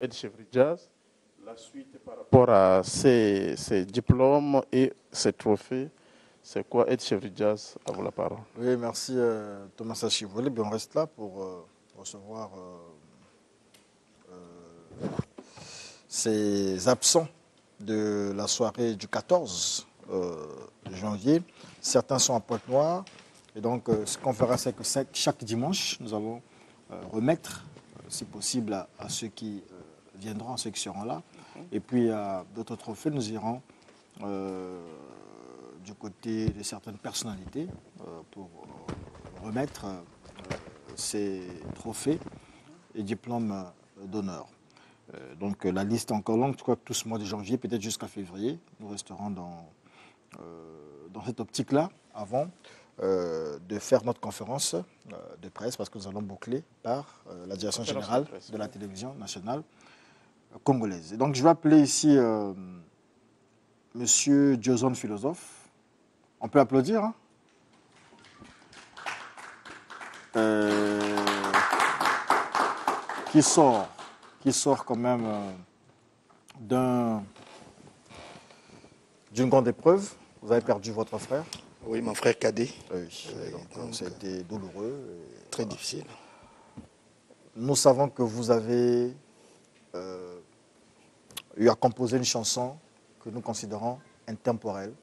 Ed Chevry Jazz. La suite par rapport à ces diplômes et ces trophées, c'est quoi Ed Chevry Jazz? À vous la parole. Oui, merci Thomas Sachivoli. On reste là pour recevoir ces absents de la soirée du 14 janvier. Certains sont à Pointe-Noire. Et donc, ce qu'on fera, c'est que chaque dimanche, nous allons remettre, si possible, à ceux qui viendront, à ceux qui seront là. Et puis, à d'autres trophées, nous irons du côté de certaines personnalités pour remettre ces trophées et diplômes d'honneur. Donc la liste est encore longue, je crois que tout ce mois de janvier, peut-être jusqu'à février, nous resterons dans cette optique-là avant de faire notre conférence de presse, parce que nous allons boucler par la direction générale de la télévision nationale congolaise. Et donc je vais appeler ici Monsieur Diozone Philosophe. On peut applaudir, hein? Qui sort quand même d'une grande épreuve. Vous avez perdu votre frère. Oui, mon frère cadet. Oui, donc ça a été douloureux. Très difficile. Nous savons que vous avez eu à composer une chanson que nous considérons intemporelle.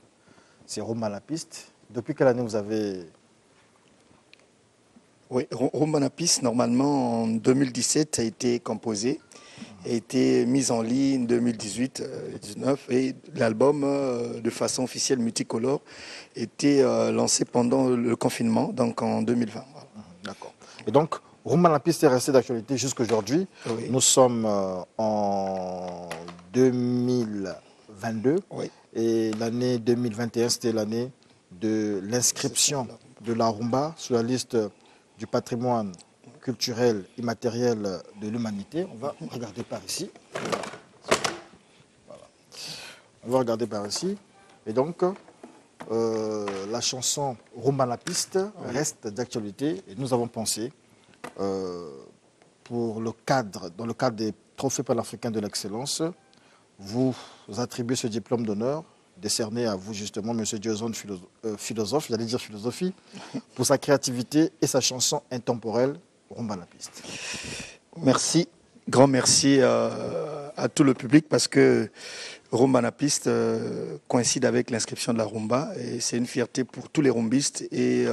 C'est Rumba la piste. Depuis quelle année vous avez... Oui, Rumba la piste, normalement, en 2017, a été composé, a été mis en ligne en 2018-19 et l'album, de façon officielle multicolore, était lancé pendant le confinement, donc en 2020. Voilà. D'accord. Et donc, Rumba la piste est resté d'actualité jusqu'à aujourd'hui. Oui. Nous sommes en 2022 oui. Et l'année 2021, c'était l'année de l'inscription de la rumba sur la liste du patrimoine culturel immatériel de l'humanité. On va regarder par ici. Voilà. On va regarder par ici. Et donc, la chanson Rumba la piste reste d'actualité. Et nous avons pensé, dans le cadre des trophées panafricains de l'excellence, vous attribuez ce diplôme d'honneur décerné à vous justement, M. Diozone Philosophe, j'allais dire philosophie, pour sa créativité et sa chanson intemporelle, Rumba la piste. Merci, grand merci à tout le public parce que Rumba la piste coïncide avec l'inscription de la rumba et c'est une fierté pour tous les rumbistes et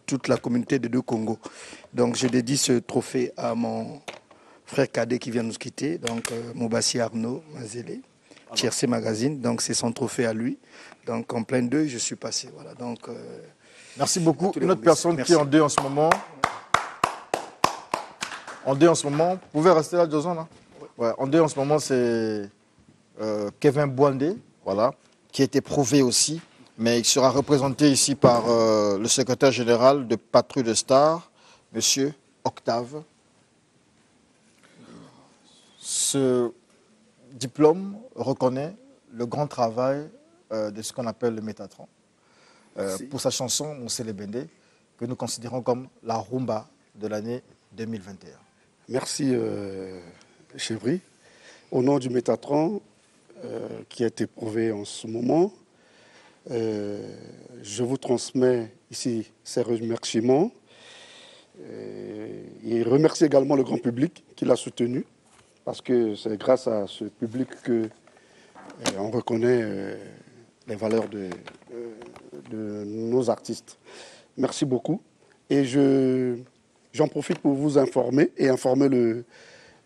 toute la communauté des deux Congos. Donc je dédie ce trophée à mon frère cadet qui vient nous quitter, donc Moubassi Arnaud Mazélé. Tiercé Magazine, donc c'est son trophée à lui. Donc en plein deuil, je suis passé. Voilà, donc, merci beaucoup. Une autre personne qui est en deuil en ce moment. En deuil en ce moment, vous pouvez rester là, Diozone, hein? Ouais, en deuil en ce moment, c'est Kevin Bouandé, voilà, qui a été prouvé aussi, mais il sera représenté ici par le secrétaire général de Patrouille de Stars, M. Octave. Ce diplôme reconnaît le grand travail de ce qu'on appelle le Métatron. Pour sa chanson Moussele Bende, que nous considérons comme la rumba de l'année 2021. Merci Chevry. Au nom du Métatron, qui a été prouvé en ce moment, je vous transmets ici ces remerciements. Et remercie également le grand public qui l'a soutenu. Parce que c'est grâce à ce public qu'on reconnaît les valeurs de nos artistes. Merci beaucoup. Et j'en profite pour vous informer et informer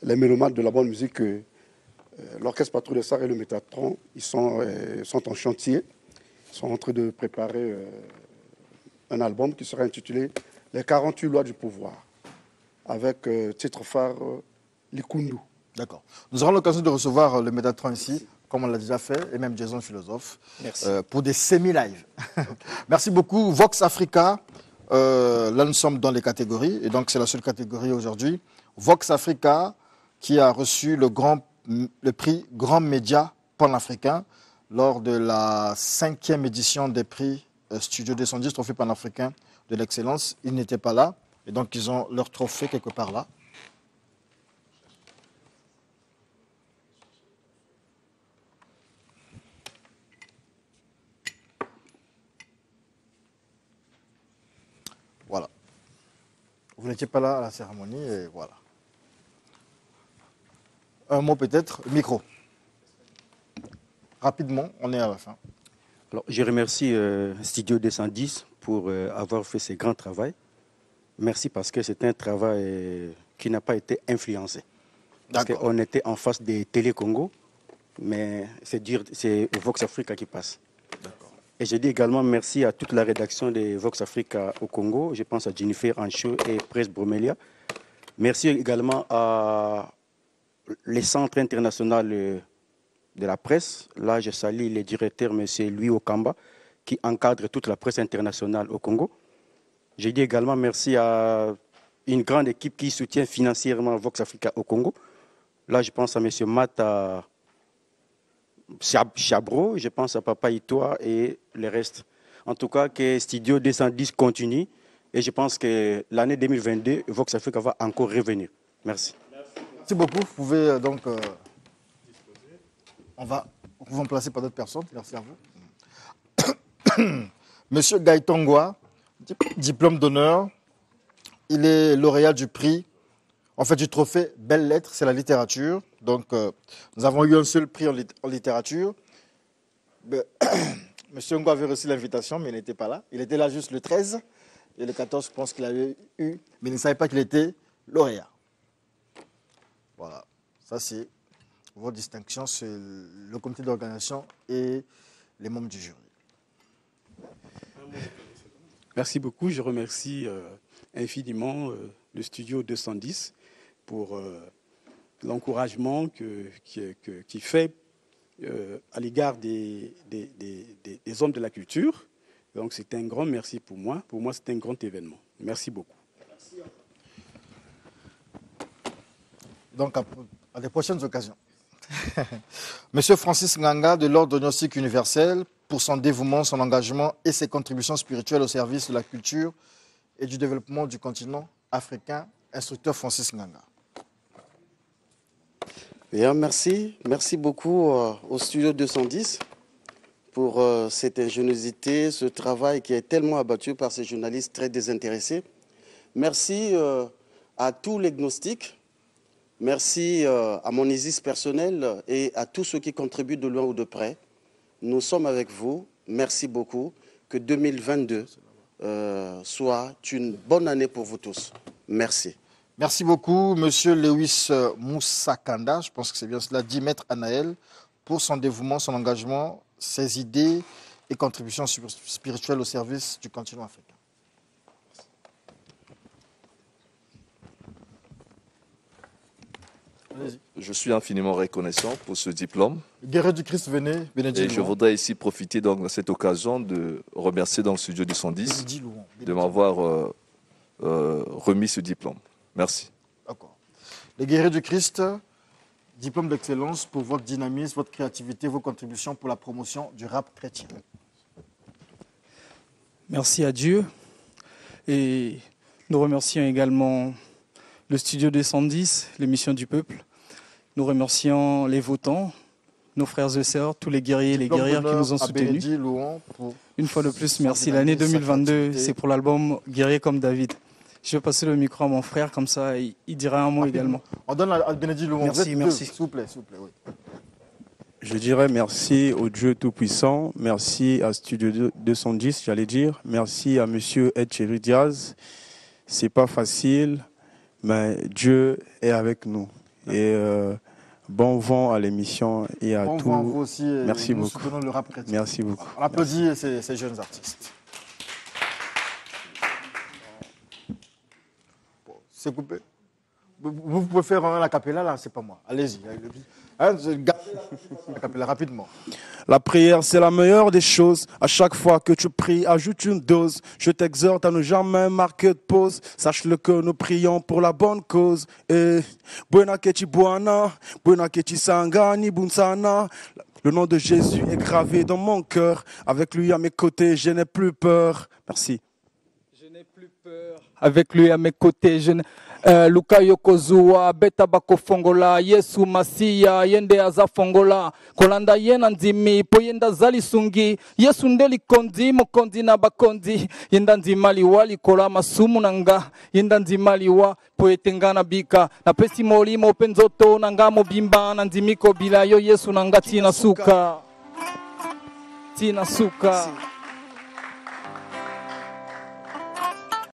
les mélomanes de la bonne musique que l'Orchestre Patrouille des Stars et le Métatron, ils sont en chantier. Ils sont en train de préparer un album qui sera intitulé « Les 48 lois du pouvoir » avec titre phare Likundu. D'accord. Nous aurons l'occasion de recevoir le Métatron ici, comme on l'a déjà fait, et même Diozone Philosophe, pour des semi-live. Okay. Merci beaucoup. Vox Africa, là nous sommes dans les catégories, et donc c'est la seule catégorie aujourd'hui. Vox Africa, qui a reçu le prix Grand Média panafricain lors de la 5e édition des prix Studio 210, trophée panafricain de l'excellence. Ils n'étaient pas là, et donc ils ont leur trophée quelque part là. n'étiez pas là à la cérémonie et voilà. Un mot peut-être, micro. Rapidement, on est à la fin. Alors, je remercie Studio 210 pour avoir fait ce grand travail. Merci parce que c'est un travail qui n'a pas été influencé. Parce qu'on était en face des Télé Congo, mais c'est Vox Africa qui passe. Et je dis également merci à toute la rédaction de Vox Africa au Congo. Je pense à Jennifer Ancho et Presse Bromelia. Merci également à les centres internationaux de la presse. Là, je salue le directeur, M. Louis Okamba, qui encadre toute la presse internationale au Congo. Je dis également merci à une grande équipe qui soutient financièrement Vox Africa au Congo. Là, je pense à M. Mata Chabro, je pense à Papa Itoa et le reste. En tout cas, que Studio 210 continue et je pense que l'année 2022, Vox Africa va encore revenir. Merci. Merci beaucoup. Vous pouvez donc... on va vous remplacer par d'autres personnes. Merci à vous. Monsieur Gaïtongwa, diplôme d'honneur. Il est lauréat du prix, en fait du trophée Belles Lettres, c'est la littérature. Donc, nous avons eu un seul prix en littérature. Monsieur Ngo avait reçu l'invitation, mais il n'était pas là. Il était là juste le 13 et le 14, je pense qu'il avait eu, mais il ne savait pas qu'il était lauréat. Voilà, ça c'est vos distinctions, c'est le comité d'organisation et les membres du jury. Merci beaucoup. Je remercie infiniment le Studio 210 pour l'encouragement qu'il fait à l'égard des hommes de la culture. Donc c'est un grand merci pour moi. Pour moi, c'est un grand événement. Merci beaucoup. Donc à des prochaines occasions. Monsieur Francis Nganga de l'Ordre Gnostique Universel pour son dévouement, son engagement et ses contributions spirituelles au service de la culture et du développement du continent africain. Instructeur Francis Nganga. Bien, merci beaucoup au Studio 210 pour cette ingéniosité, ce travail qui est tellement abattu par ces journalistes très désintéressés. Merci à tous les gnostiques, merci à mon Isis personnel et à tous ceux qui contribuent de loin ou de près. Nous sommes avec vous, merci beaucoup, que 2022 soit une bonne année pour vous tous. Merci. Merci beaucoup, Monsieur Lewis Moussakanda, je pense que c'est bien cela, dit Maître Anaël, pour son dévouement, son engagement, ses idées et contributions spirituelles au service du continent africain. Je suis infiniment reconnaissant pour ce diplôme. Guerrier du Christ, venez, Et je voudrais ici profiter donc de cette occasion de remercier dans le Studio 210 de m'avoir remis ce diplôme. Merci. D'accord. Les Guerriers du Christ, diplôme d'excellence pour votre dynamisme, votre créativité, vos contributions pour la promotion du rap chrétien. Merci à Dieu. Et nous remercions également le Studio 210, l'émission du peuple. Nous remercions les votants, nos frères et sœurs, tous les guerriers et les guerrières qui nous ont soutenus. Une fois de plus, merci. L'année 2022, c'est pour l'album Guerrier comme David. Je vais passer le micro à mon frère, comme ça, il dira un mot également. On donne à Bénédicte Louon. Merci. S'il vous plaît, oui. Je dirais merci au Dieu Tout-Puissant, merci à Studio 210, j'allais dire. Merci à Monsieur Etcheverry Diaz. C'est pas facile, mais Dieu est avec nous. Et bon vent à l'émission et à tous. Bon vent à vous aussi. Merci beaucoup. Nous soutenons le rap chrétien. Merci beaucoup. On applaudit ces jeunes artistes. C'est coupé. Vous pouvez faire un acapella là, c'est pas moi. Allez-y. Acapella rapidement. La prière, c'est la meilleure des choses. À chaque fois que tu pries, ajoute une dose. Je t'exhorte à ne jamais marquer de pause. Sache-le que nous prions pour la bonne cause. Et buena keti buana, buena keti sangani bunsana. Le nom de Jésus est gravé dans mon cœur. Avec lui à mes côtés, je n'ai plus peur. Merci. Je n'ai plus peur. Avec lui à mes côtés, je n'ai... luka yokozua beta bakofongola Yesu Masiya yende azafongola kolanda yena ndimi po yenda zali sungi Yesu ndeli kondi mokondi na bakondi yenda ndimali wali kola masumu nanga yenda ndimali wa po etengana bika na pesi molimo penzoto nanga mobimba na ndimiko bila yo Yesu nanga tina suka